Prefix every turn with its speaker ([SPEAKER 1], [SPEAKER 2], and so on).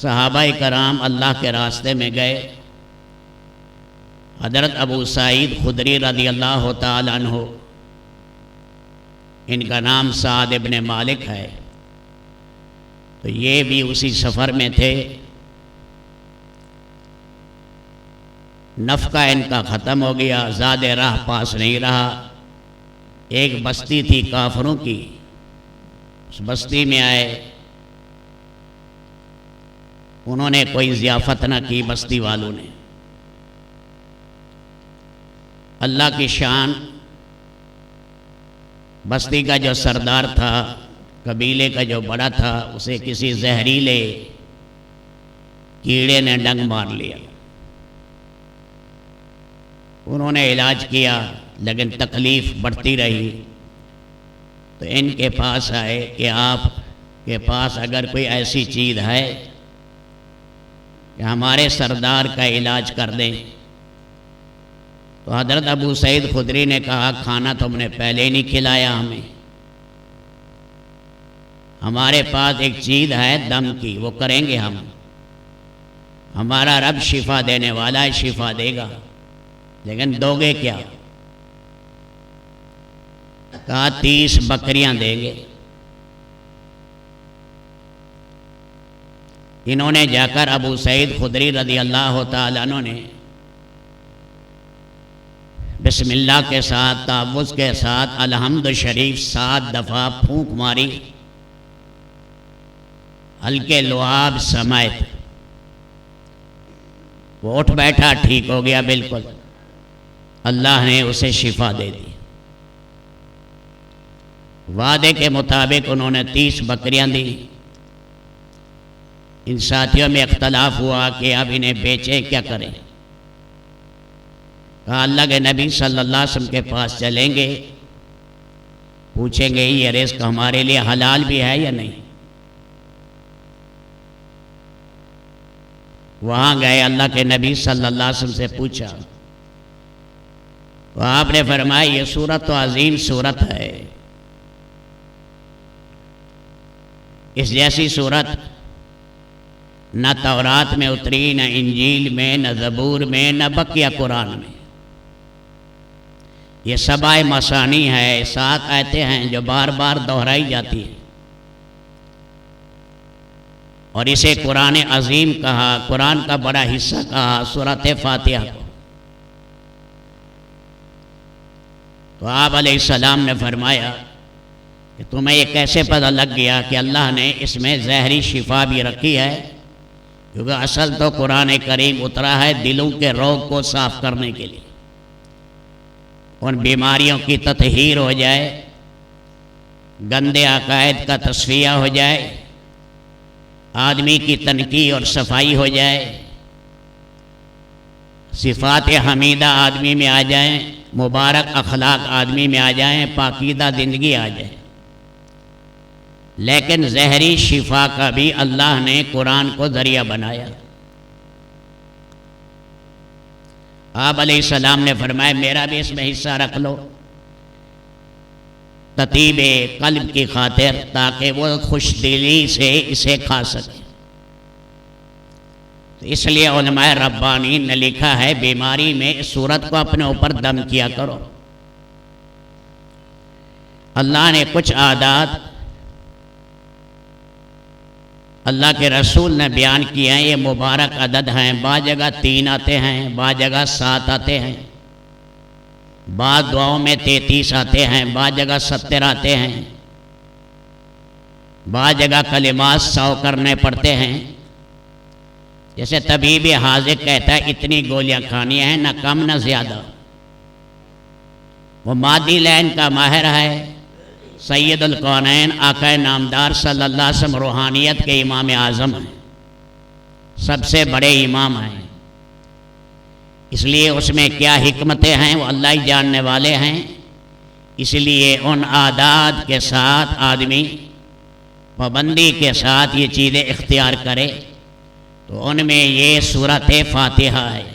[SPEAKER 1] सहाबाए कराम अल्लाह के रास्ते में गए। हज़रत अबू सईद खुदरी रज़ी अल्लाह तआला अन्हु, इनका नाम साद इब्न मालिक है, तो ये भी उसी सफ़र में थे। नफ़का इनका ख़त्म हो गया, ज़्यादा राह पास नहीं रहा। एक बस्ती थी काफरों की, उस बस्ती में आए। उन्होंने कोई ज़ियाफ़त न की बस्ती वालों ने। अल्लाह की शान, बस्ती का जो सरदार था, कबीले का जो बड़ा था, उसे किसी जहरीले कीड़े ने डंग मार लिया। उन्होंने इलाज किया लेकिन तकलीफ़ बढ़ती रही, तो इनके पास आए कि आपके पास अगर कोई ऐसी चीज़ है कि हमारे सरदार का इलाज कर दें। तो हज़रत अबू सईद खुदरी ने कहा, खाना तुमने पहले ही नहीं खिलाया हमें। हमारे पास एक चीज़ है दम की, वो करेंगे हम। हमारा रब शिफा देने वाला है, शिफा देगा, लेकिन दोगे क्या? कहा 30 बकरियां देंगे। इन्होंने जाकर अबू सईद खुदरी रज़ी अल्लाह तआला अन्हु ने बिस्मिल्लाह के साथ, तावुज़ के साथ अलहम्द शरीफ 7 दफ़ा फूंक मारी। हल्के लुआब समेत वो उठ बैठा, ठीक हो गया बिल्कुल। अल्लाह ने उसे शिफा दे दी। वादे के मुताबिक उन्होंने 30 बकरियां दी। इन साथियों में इख्तलाफ हुआ कि अब इन्हें बेचें, क्या करें। कहा अल्लाह के नबी सल्लल्लाहु अलैहि वसल्लम के पास चलेंगे, पूछेंगे ये रिज़्क़ हमारे लिए हलाल भी है या नहीं। वहाँ गए, अल्लाह के नबी सल्लल्लाहु अलैहि वसल्लम से पूछा, तो आपने फरमाया ये सूरत तो अजीम सूरत है, इस जैसी सूरत न तौरात में उतरी, न इंजील में, न ज़बूर में, न बकिया कुरान में। ये सबाए मसानी है, 7 आयतें हैं जो बार बार दोहराई जाती है, और इसे कुरान अजीम कहा, कुरान का बड़ा हिस्सा कहा, सूरत फातिहा को। तो आप अलैहिस्सलाम ने फरमाया कि तुम्हें ये कैसे पता लग गया कि अल्लाह ने इसमें ज़हरी शिफा भी रखी है, क्योंकि असल तो कुरान करीम उतरा है दिलों के रोग को साफ़ करने के लिए, उन बीमारियों की ततहीर हो जाए, गंदे अकायद का तस्फिया हो जाए, आदमी की तनकी और सफाई हो जाए, सिफ़ात हमीदा आदमी में आ जाएं, मुबारक अखलाक आदमी में आ जाएं, पाकीदा ज़िंदगी आ जाए। लेकिन ज़हरी शिफा का भी अल्लाह ने कुरान को ज़रिया बनाया। आप अलैहिस्सलाम ने फरमाया मेरा भी इसमें हिस्सा रख लो, ततीबे कल्ब की खातिर, ताकि वो खुश दिली से इसे खा सके। तो इसलिए उलमाए रब्बानीन ने लिखा है बीमारी में इस सूरत को अपने ऊपर दम किया करो। अल्लाह ने कुछ आदात अल्लाह के रसूल ने बयान किए हैं, ये मुबारक अदद हैं। बाद जगह 3 आते हैं, बाद जगह 7 आते हैं, बाद दुआओं में 33 आते हैं, बाद जगह 70 आते हैं, बाद जगह कलिमात 100 करने पड़ते हैं। जैसे तबीब हाज़िक़ कहता है इतनी गोलियां खानी हैं, न कम न ज़्यादा। वो मादी लैन का माहिर है, सैयदुल कौनैन आक़ाए नामदार सल्लल्लाहु अलैहि वसल्लम रूहानियत के इमाम आज़म हैं, सबसे बड़े इमाम हैं। इसलिए उसमें क्या हिकमतें हैं वो अल्लाह ही जानने वाले हैं। इसलिए उन आदात के साथ आदमी पाबंदी के साथ ये चीज़ें इख्तियार करे, तो उनमें ये सूरत फातिहा है।